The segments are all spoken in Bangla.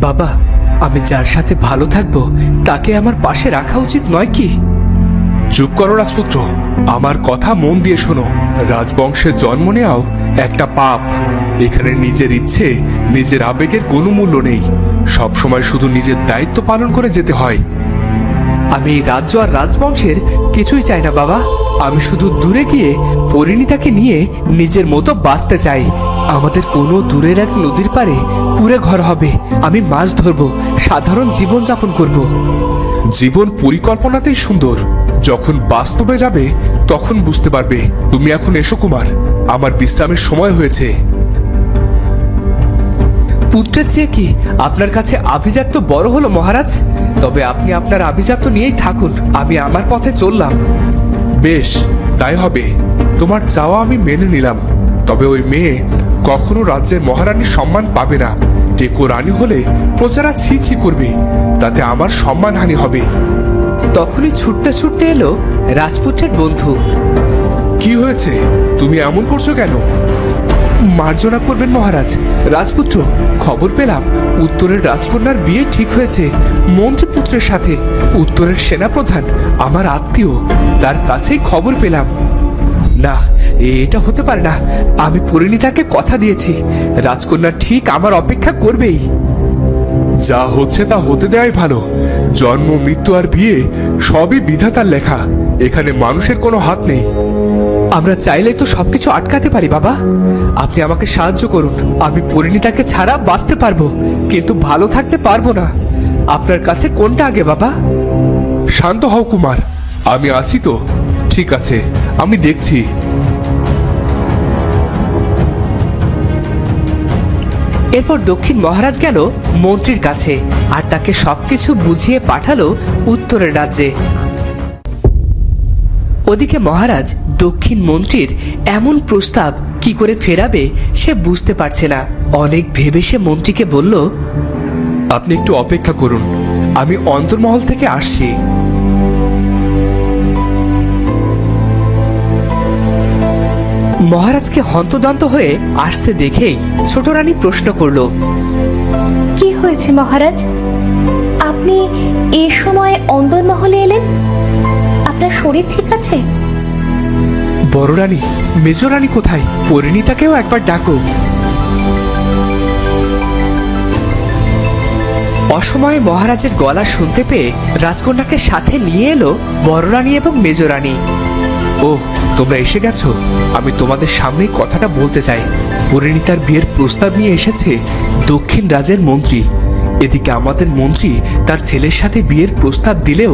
বাবা, আমি যার সাথে ভালো থাকবো তাকে আমার পাশে রাখা উচিত নয় কি? চুপ করো রাজপুত্র, আমার কথা মন দিয়ে শোনো। রাজবংশের জন্ম নেওয়াও একটা পাপ। এখানে নিজের ইচ্ছে, নিজের আবেগের কোনো মূল্য নেই। সবসময় শুধু নিজের দায়িত্ব পালন করে যেতে হয়। আমি এই রাজ্য আর রাজবংশের কিছুই চাই না বাবা। আমি শুধু দূরে গিয়ে পরিণীতাকে নিয়ে নিজের মতো বাঁচতে চাই। আমাদের কোনো দূরের এক নদীর পাড়ে কুঁড়ে ঘর হবে। আমি মাছ ধরবো, সাধারণ জীবন যাপন করব। জীবন পরিকল্পনাতেই সুন্দর, যখন বাস্তবে যাবে তখন বুঝতে পারবে। তুমি এখন এসো কুমার, আমার বিশ্রামের সময় হয়েছে। পুত্রের চেয়ে কি আপনার কাছে আভিজাত্য বড় হলো মহারাজ? তবে আপনি আপনার আভিজাত্য নিয়েই থাকুন, আমি আমার পথে চললাম। বেশ, তাই হবে। তোমার চাওয়া আমি মেনে নিলাম। তবে ওই মেয়ে কখনো রাজ্যের মহারানীর সম্মান পাবে না। টেকো রানী হলে প্রজারা ছি ছি করবে, তাতে আমার সম্মানহানি হবে। তখনই ছুটতে ছুটতে এলো রাজপুত্রের বন্ধু। কি হয়েছে? তুমি এমন করছো কেন? মার্জনা করবেন মহারাজ। রাজপুত্র, খবর পেলাম উত্তরের রাজকন্যার বিয়ে ঠিক হয়েছে মন্ত্রীপুত্রের সাথে। উত্তরের সেনাপ্রধান আমার আত্মীয়, তার কাছেই খবর পেলাম। না, এটা হতে পারে না। আমি পরিণীতাকে কথা দিয়েছি, রাজকন্যা ঠিক আমার অপেক্ষা করবেই। যা হচ্ছে তা হতে দেওয়াই ভালো। জন্ম, মৃত্যু আর বিয়ে সবই বিধাতার লেখা। এখানে মানুষের কোনো হাত নেই। আমরা চাইলেই তো সবকিছু আটকাতে পারি বাবা। আপনি আমাকে সাহায্য করুন। আমি পরিণীতাকে ছাড়া বাঁচতে পারবো, কিন্তু ভালো থাকতে পারবো না। আপনার কাছে কোনটা আগে বাবা? শান্ত হও কুমার, আমি আছি তো। ঠিক আছে, আমি দেখছি। এরপর দক্ষিণ মহারাজ গেল মন্ত্রীর কাছে আর তাকে সবকিছু বুঝিয়ে পাঠালো উত্তরের রাজ্যে। ওদিকে মহারাজ দক্ষিণ মন্ত্রীর এমন প্রস্তাব কি করে ফেরাবে সে বুঝতে পারছে না। অনেক ভেবে সে মন্ত্রীকে বলল, আপনি একটু অপেক্ষা করুন, আমি অন্তর্মহল থেকে আসছি। মহারাজকে হন্তদন্ত হয়ে আসতে দেখেই ছোট রানী প্রশ্ন করল, কি হয়েছে মহারাজ? আপনি এ সময় অন্দরমহলে এলেন? আপনার শরীর ঠিক আছে? বড় রানী, মেজ রানী কোথায়? পরিণীতাকেও একবার ডাকো। অসময়ে মহারাজের গলা শুনতে পেয়ে রাজকন্যাকে সাথে নিয়ে এলো বড় রানী এবং মেজ রানী। ও, তোমরা এসে গেছো। আমি তোমাদের সামনেই কথাটা বলতে চাই। পরিণীতার বিয়ের প্রস্তাব নিয়ে এসেছে দক্ষিণ রাজ্যের মন্ত্রী। এদিকে আমাদের মন্ত্রী তার ছেলের সাথে বিয়ের প্রস্তাব দিলেও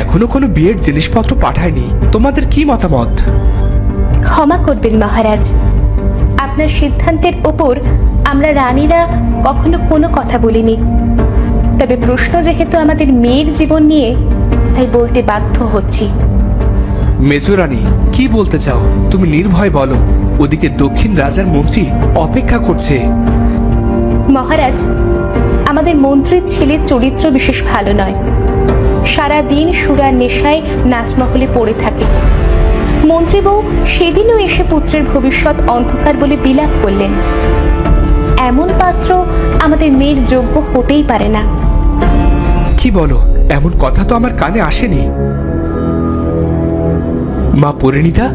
এখনো কোনো বিয়ের জিনিসপত্র পাঠায়নি। তোমাদের কি মতামত? ক্ষমা করবেন মহারাজ, আপনার সিদ্ধান্তের ওপর আমরা রানীরা কখনো কোনো কথা বলিনি। তবে প্রশ্ন যেহেতু আমাদের মেয়ের জীবন নিয়ে, তাই বলতে বাধ্য হচ্ছি। মেজরানী, কি বলতে চাও? তুমি নির্ভয় বলো। ওদিকে দক্ষিণ রাজার মন্ত্রী অপেক্ষা করছে। মহারাজ, আমাদের মন্ত্রীর ছেলের চরিত্র বিশেষ ভালো নয়। সারা দিন সুরার নেশায় নাচমহলে পড়ে থাকে। মন্ত্রী বউ সেদিনও এসে পুত্রের ভবিষ্যৎ অন্ধকার বলে বিলাপ করলেন। এমন পাত্র আমাদের মেয়ের যোগ্য হতেই পারে না। কি বলো? এমন কথা তো আমার কানে আসেনি। মা পরিণীতা,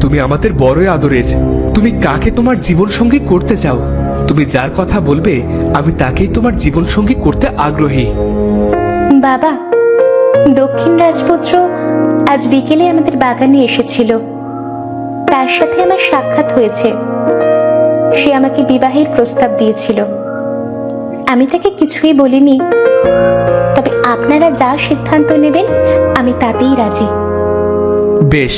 তুমি আমাদের বড়ই আদরের। তুমি কাকে তোমার জীবন সঙ্গী করতে চাও? তুমি যার কথা বলবে আমি তাকেই তোমার জীবন সঙ্গী করতে আগ্রহী। বাবা, দক্ষিণ রাজপুত্র আজ বিকেলে আমাদের বাগানে এসেছিল। তার সাথে আমার সাক্ষাৎ হয়েছে। সে আমাকে বিবাহের প্রস্তাব দিয়েছিল। আমি তাকে কিছুই বলিনি। তবে আপনারা যা সিদ্ধান্ত নেবেন আমি তাতেই রাজি। বেশ,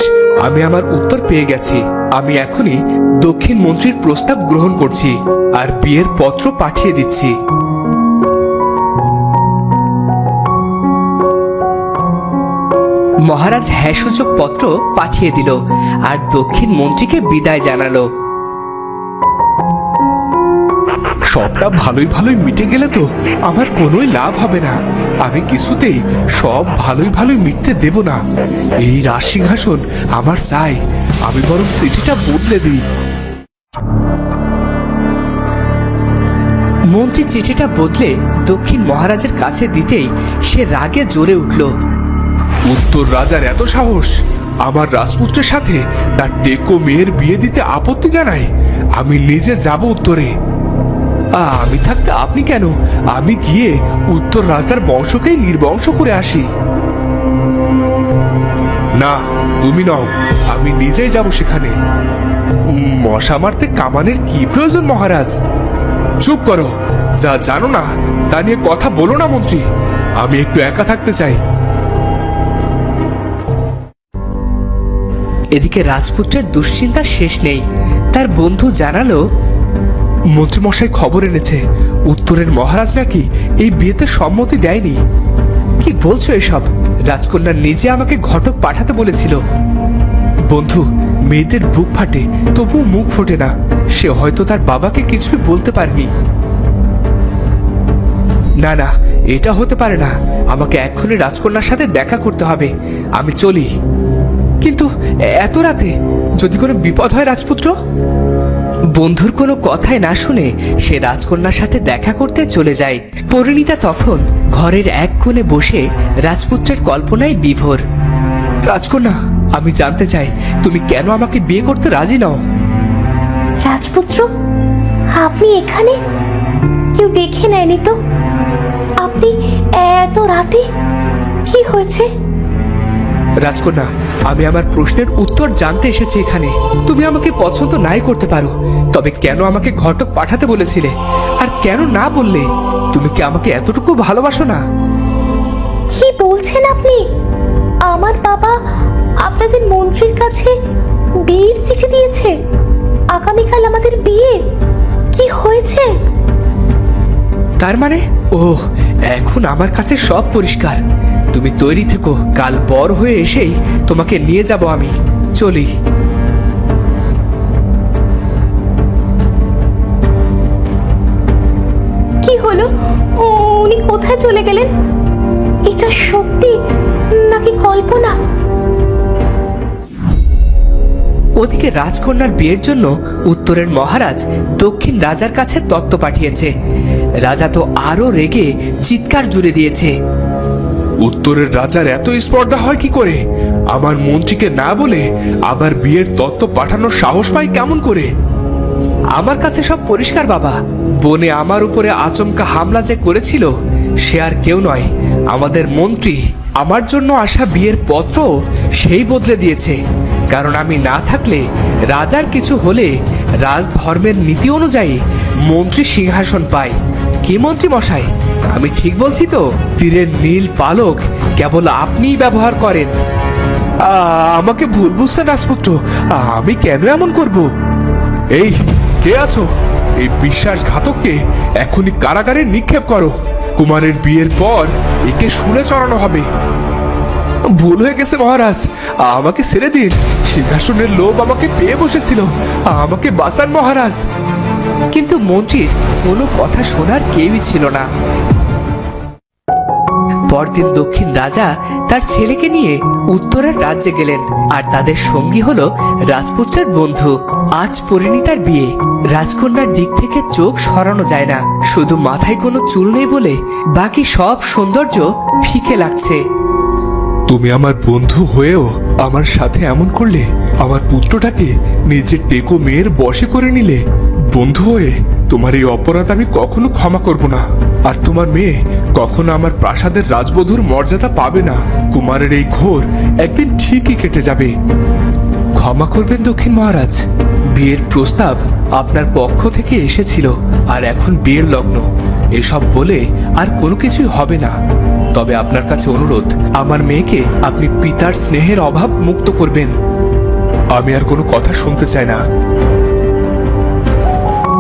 আমি আমার উত্তর পেয়ে গেছি। আমি এখনই দক্ষিণ মন্ত্রীর প্রস্তাব গ্রহণ করছি আর বিয়ের পত্র পাঠিয়ে দিচ্ছি। মহারাজ হ্যাঁ সূচক পত্র পাঠিয়ে দিল আর দক্ষিণ মন্ত্রীকে বিদায় জানালো। সবটা ভালোই ভালোই মিটে গেলে তো আমার কোনোই লাভ হবে না। আমি কিছুতেই সব ভালোই ভালোই মিটতে দেব না। এই রাজসিংহাসন আমার চাই। আমি বরং চিঠিটা বদলে দিই। মন্ত্রী চিঠিটা বদলে দক্ষিণ মহারাজের কাছে দিতেই সে রাগে জ্বলে উঠল। উত্তর রাজার এত সাহস আমার রাজপুত্রের সাথে তার টেকো মেয়ের বিয়ে দিতে আপত্তি জানায়। আমি নিজে যাব উত্তরে। আমি থাকতে আপনি কেন? আমি গিয়ে উত্তর রাজার বংশকেই নির্বংশ করে আসি। না, তুমি নও, আমি নিজেই যাব সেখানে। মশা মারতে কামানের কি প্রয়োজন মহারাজ? চুপ করো, যা জানো না তা নিয়ে কথা বলো না মন্ত্রী। আমি একটু একা থাকতে চাই। এদিকে রাজপুত্রের দুশ্চিন্তার শেষ নেই। তার বন্ধু জানালো, মন্ত্রীমশাই খবর এনেছে উত্তরের মহারাজ নাকি এই বিয়েতে সম্মতি দেয়নি। কি বলছো এসব? রাজকন্যা নিজে আমাকে ঘটক পাঠাতে বলেছিল। বন্ধু, মেয়েদের বুক ফাটে তবুও মুখ ফোটে না। সে হয়তো তার বাবাকে কিছুই বলতে পারেনি। না না, এটা হতে পারে না। আমাকে এক্ষুনি রাজকন্যার সাথে দেখা করতে হবে। আমি চলি। কিন্তু এত রাতে যদি কোনো বিপদ হয় রাজপুত্র? বন্ধুর কোনো কথাই না শুনে সে রাজকন্যার সাথে দেখা করতে চলে যায়। পরিণীতা তখন ঘরের এক কোণে বসে রাজপুত্রের কল্পনায় বিভোর। রাজকন্যা, আমি জানতে চাই তুমি কেন আমাকে বিয়ে করতে রাজি নও? রাজপুত্র, আপনি এখানে? কেউ দেখে নেয়নি তো? আপনি এত রাতে? কি হয়েছে? রাজকন্যা, আমি আমার প্রশ্নের উত্তর জানতে এসেছি এখানে। তুমি আমাকে পছন্দ নাই করতে পারো, তবে কেন আমাকে ঘটক পাঠাতে বলেছিলে? আর কেন না বললে? তুমি কি আমাকে এতটুকু ভালোবাসো না? কি বলছেন আপনি? আমার বাবা আপনাদের মন্ত্রীর কাছে বিয়ের চিঠি দিয়েছে। আগামীকাল আমাদের বিয়ে। কি হয়েছে? তার মানে এখন আমার কাছে সব পরিষ্কার। তুমি তৈরি থেকো, কাল বর হয়ে এসেই তোমাকে নিয়ে যাব আমি। চলি। কি হলো? উনি কোথায় চলে গেলেন? এটা সত্যি নাকি কল্পনা? ওদিকে রাজকন্যার বিয়ের জন্য উত্তরের মহারাজ দক্ষিণ রাজার কাছে তত্ত্ব পাঠিয়েছে। রাজা তো আরো রেগে চিৎকার জুড়ে দিয়েছে। উত্তরের রাজার এত স্পর্ধা হয় কি করে? আমার মন্ত্রীকে না বলে আবার বিয়ের তত্ত্ব পাঠানোর সাহস পায় কেমন করে? আমার কাছে সব পরিষ্কার বাবা। বনে আমার উপরে আচমকা হামলা যে করেছিল সে আর কেউ নয়, আমাদের মন্ত্রী। আমার জন্য আসা বিয়ের পত্র সেই বদলে দিয়েছে। কারণ আমি না থাকলে রাজার কিছু হলে রাজধর্মের নীতি অনুযায়ী মন্ত্রী সিংহাসন পায়। কি মন্ত্রী মশাই, আমি ঠিক বলছি তো? তীরের নীল পালক কেবল আপনিই ব্যবহার করেন। আমাকে ভুল বুঝছেন রাজপুত্র। আমি কেন এমন করব? এই, কে আছো? এই বিশ্বাসঘাতককে এখনই কারাগারে নিক্ষেপ করো। কুমারের বিয়ের পর একে শুলে চড়ানো হবে। ভুল হয়ে গেছে মহারাজ, আমাকে ছেড়ে দিন। সিংহাসনের লোভ আমাকে পেয়ে বসেছিল। আমাকে বাঁচান মহারাজ। কিন্তু মন্ত্রীর কোনো কথা শোনার কেউই ছিল না। পরদিন দক্ষিণ রাজা তার ছেলেকে নিয়ে উত্তরের রাজ্যে গেলেন। আর তাদের সঙ্গী হলো রাজপুত্রের বন্ধু। আজ পরিণীতার বিয়ে। রাজকন্যার দিক থেকে চোখ সরানো যায় না। শুধু মাথায় কোনো চুল নেই বলে বাকি সব সৌন্দর্য ফিকে লাগছে। তুমি আমার বন্ধু হয়েও আমার সাথে এমন করলে। আমার পুত্রটাকে নিজের টেকো মেয়ের বশে করে নিলে। বন্ধু হয়ে তোমার এই অপরাধ আমি কখনো ক্ষমা করব না। আর তোমার মেয়ে কখনো আমার প্রাসাদের রাজবধূর মর্যাদা পাবে না। কুমারের এই ঘোর একদিন ঠিকই কেটে যাবে। ক্ষমা করবেন দক্ষিণ মহারাজ। বিয়ের প্রস্তাব আপনার পক্ষ থেকে এসেছিল, আর এখন বিয়ের লগ্ন। এসব বলে আর কোনো কিছুই হবে না। তবে আপনার কাছে অনুরোধ, আমার মেয়েকে আপনি পিতার স্নেহের অভাব মুক্ত করবেন। আমি আর কোনো কথা শুনতে চাই না।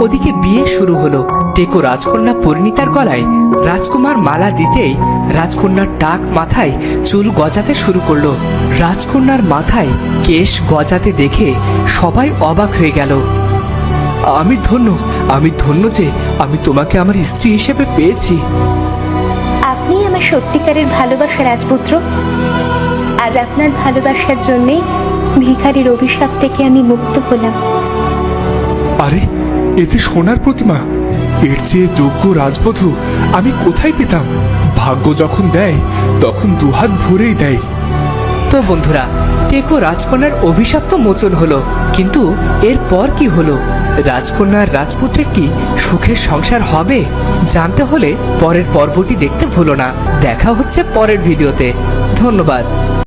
ওদিকে বিয়ে শুরু হলো। টেকো রাজকন্যা পরিণীতার গলায় রাজকুমার মালা দিতেই রাজকন্যার টাক মাথায় চুল গজাতে শুরু করলো। রাজকন্যার মাথায় কেশ গজাতে দেখে সবাই অবাক হয়ে গেল। আমি ধন্য যে আমি তোমাকে আমার স্ত্রী হিসেবে পেয়েছি। আপনি আমার সত্যিকারের ভালোবাসা রাজপুত্র। আজ আপনার ভালোবাসার জন্যে ভিখারির অভিশাপ থেকে আমি মুক্ত হলাম। আরে, এ যে সোনার প্রতিমা। এর চেয়ে যোগ্য রাজবধূ আমি কোথায় পেতাম? ভাগ্য যখন দেয় তখন দুহাত ভরেই দেয়। তো বন্ধুরা, টেকো রাজকন্যার অভিশাপ তো মোচন হলো, কিন্তু এরপর কি হলো? রাজকন্যার রাজপুত্রের কি সুখের সংসার হবে? জানতে হলে পরের পর্বটি দেখতে ভুলো না। দেখা হচ্ছে পরের ভিডিওতে। ধন্যবাদ।